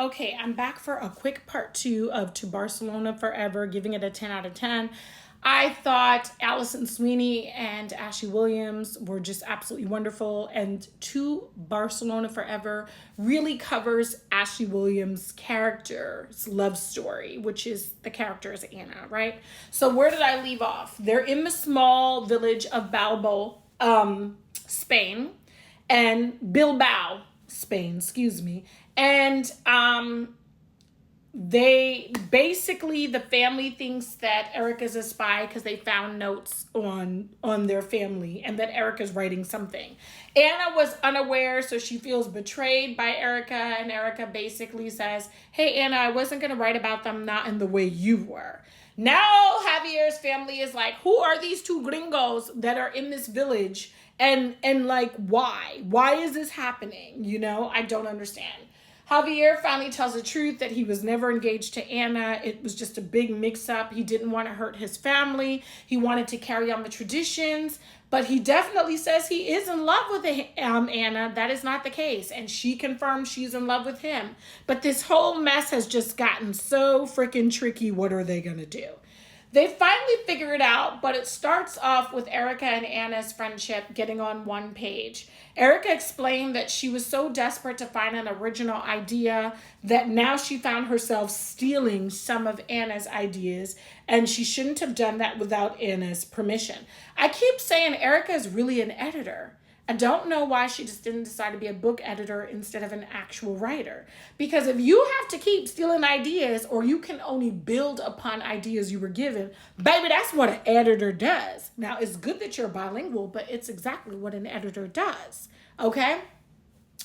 Okay, I'm back for a quick part two of To Barcelona Forever, giving it a 10 out of 10. I thought Allison Sweeney and Ashley Williams were just absolutely wonderful. And To Barcelona Forever really covers Ashley Williams' character's love story, which is the character is Anna, right? So where did I leave off? They're in the small village of Balbo, Spain, and Bilbao, Spain, excuse me. And they basically, the family thinks that Erica's a spy because they found notes on their family and that Erica's writing something. Anna was unaware, so she feels betrayed by Erica, and Erica basically says, hey Anna, I wasn't going to write about them, not in the way you were. Now Javier's family is like, who are these two gringos that are in this village, and like, why is this happening? I don't understand. Javier finally tells the truth that he was never engaged to Anna. It was just a big mix-up. He didn't want to hurt his family. He wanted to carry on the traditions. But he definitely says he is in love with Anna. That is not the case. And she confirms she's in love with him. But this whole mess has just gotten so freaking tricky. What are they going to do? They finally figure it out, but it starts off with Erica and Anna's friendship getting on one page. Erica explained that she was so desperate to find an original idea that now she found herself stealing some of Anna's ideas, and she shouldn't have done that without Anna's permission. I keep saying Erica is really an editor. I don't know why she just didn't decide to be a book editor instead of an actual writer. Because if you have to keep stealing ideas, or you can only build upon ideas you were given, baby, that's what an editor does. Now, it's good that you're bilingual, but it's exactly what an editor does. Okay?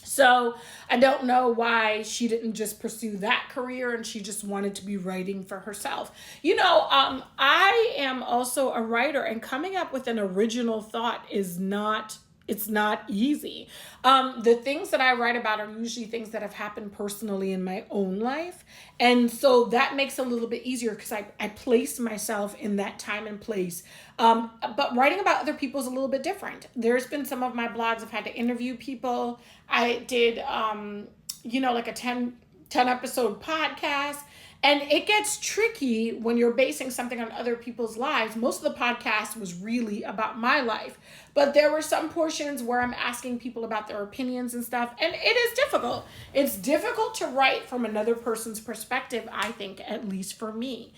So I don't know why she didn't just pursue that career and she just wanted to be writing for herself. I am also a writer, and coming up with an original thought it's not easy. The things that I write about are usually things that have happened personally in my own life. And so that makes it a little bit easier because I place myself in that time and place. But writing about other people is a little bit different. There's been some of my blogs I've had to interview people. I did, like a 10 episode podcast. And it gets tricky when you're basing something on other people's lives. Most of the podcast was really about my life. But there were some portions where I'm asking people about their opinions and stuff. And it is difficult. It's difficult to write from another person's perspective, I think, at least for me.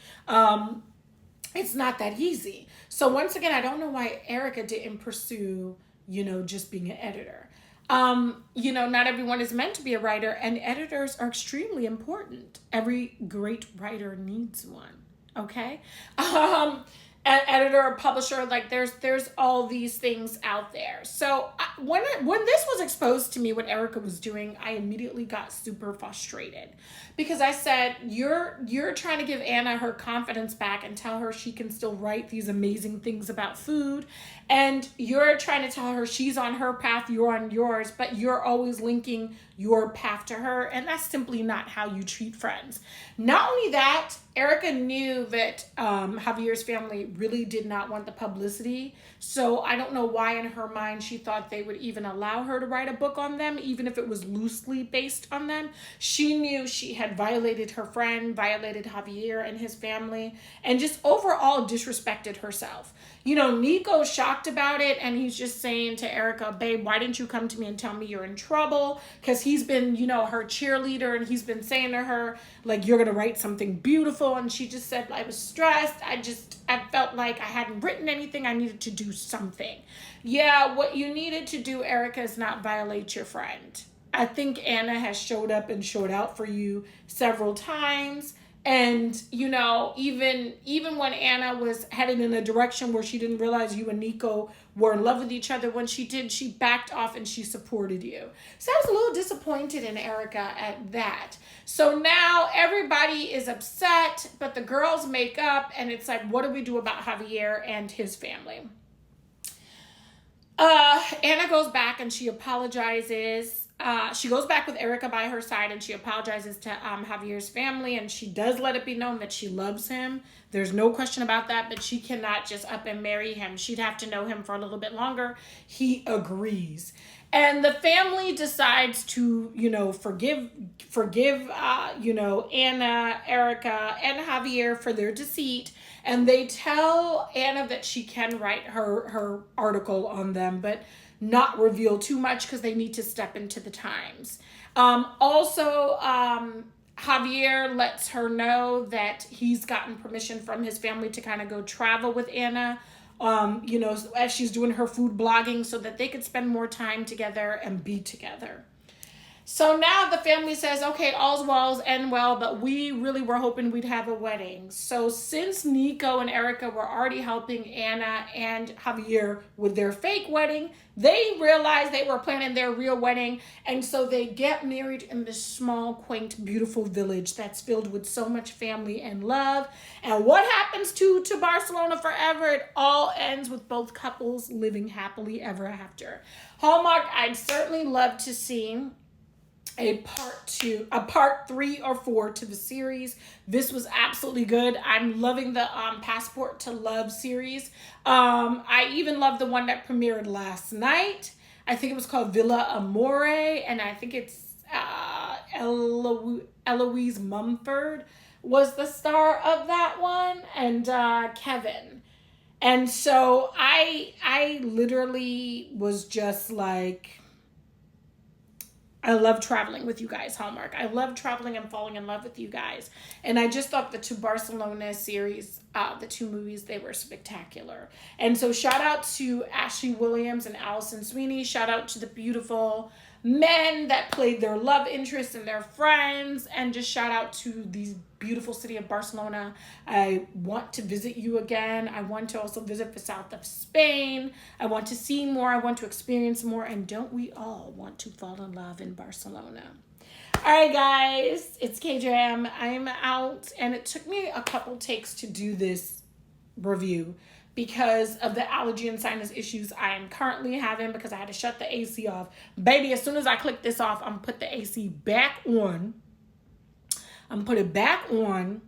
It's not that easy. So once again, I don't know why Erica didn't pursue, just being an editor. Not everyone is meant to be a writer, and editors are extremely important. Every great writer needs one. Okay. An editor, a publisher, like there's all these things out there. So when this was exposed to me, what Erica was doing, I immediately got super frustrated because I said, you're trying to give Anna her confidence back and tell her she can still write these amazing things about food. And you're trying to tell her she's on her path, you're on yours, but you're always linking your path to her. And that's simply not how you treat friends. Not only that, Erica knew that Javier's family really did not want the publicity. So I don't know why in her mind she thought they would even allow her to write a book on them, even if it was loosely based on them. She knew she had violated her friend, violated Javier and his family, and just overall disrespected herself. Nico's shocked about it, and he's just saying to Erica, babe, why didn't you come to me and tell me you're in trouble? Because he's been, her cheerleader, and he's been saying to her, like, you're going to write something beautiful. And she just said, I was stressed. I felt like I hadn't written anything. I needed to do something. Yeah, what you needed to do, Erica, is not violate your friend. I think Anna has showed up and showed out for you several times. And, even when Anna was headed in a direction where she didn't realize you and Nico were in love with each other, when she did, she backed off and she supported you. So I was a little disappointed in Erica at that. So now everybody is upset, but the girls make up, and it's like, what do we do about Javier and his family? Anna goes back and she apologizes. she goes back with Erica by her side, and she apologizes to Javier's family, and she does let it be known that she loves him. There's no question about that, but she cannot just up and marry him. She'd have to know him for a little bit longer. He agrees. And the family decides to, forgive, Anna, Erica, and Javier for their deceit. And they tell Anna that she can write her article on them, but not reveal too much because they need to step into the times. Also, Javier lets her know that he's gotten permission from his family to kind of go travel with Anna, as she's doing her food blogging, so that they could spend more time together and be together. So now the family says, okay, all's well, end well, but we really were hoping we'd have a wedding. So since Nico and Erica were already helping Anna and Javier with their fake wedding, they realized they were planning their real wedding. And so they get married in this small, quaint, beautiful village that's filled with so much family and love. And what happens to Barcelona forever? It all ends with both couples living happily ever after. Hallmark, I'd certainly love to see a part 3 or 4 to the series. This was absolutely good. I'm loving the Passport to Love series. I even love the one that premiered last night. I think it was called Villa Amore, and I think it's Eloise Mumford was the star of that one, and Kevin. And so I literally was just like, I love traveling with you guys, Hallmark. I love traveling and falling in love with you guys. And I just thought the 2 Barcelona series, the 2 movies, they were spectacular. And so shout out to Ashley Williams and Allison Sweeney. Shout out to the beautiful men that played their love interests and their friends. And just shout out to the beautiful city of Barcelona. I want to visit you again. I want to also visit the south of Spain. I want to see more. I want to experience more. And don't we all want to fall in love in Barcelona? All right, guys, it's KJM. I'm out, and it took me a couple takes to do this review because of the allergy and sinus issues I am currently having, because I had to shut the AC off. Baby, as soon as I click this off, I'm going to put the AC back on. I'm going to put it back on,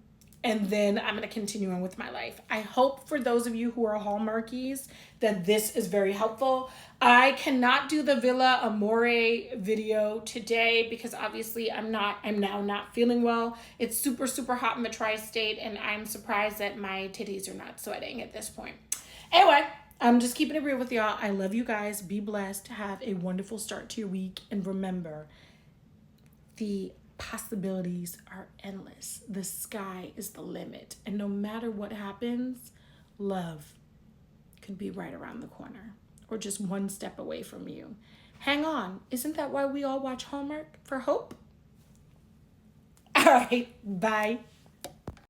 and then I'm going to continue on with my life. I hope for those of you who are Hallmarkies that this is very helpful. I cannot do the Villa Amore video today because obviously I'm now not feeling well. It's super, super hot in the tri-state, and I'm surprised that my titties are not sweating at this point. Anyway, I'm just keeping it real with y'all. I love you guys. Be blessed. Have a wonderful start to your week. And remember, the possibilities are endless. The sky is the limit. And no matter what happens, love could be right around the corner or just one step away from you. Hang on. Isn't that why we all watch Hallmark? For hope? All right. Bye.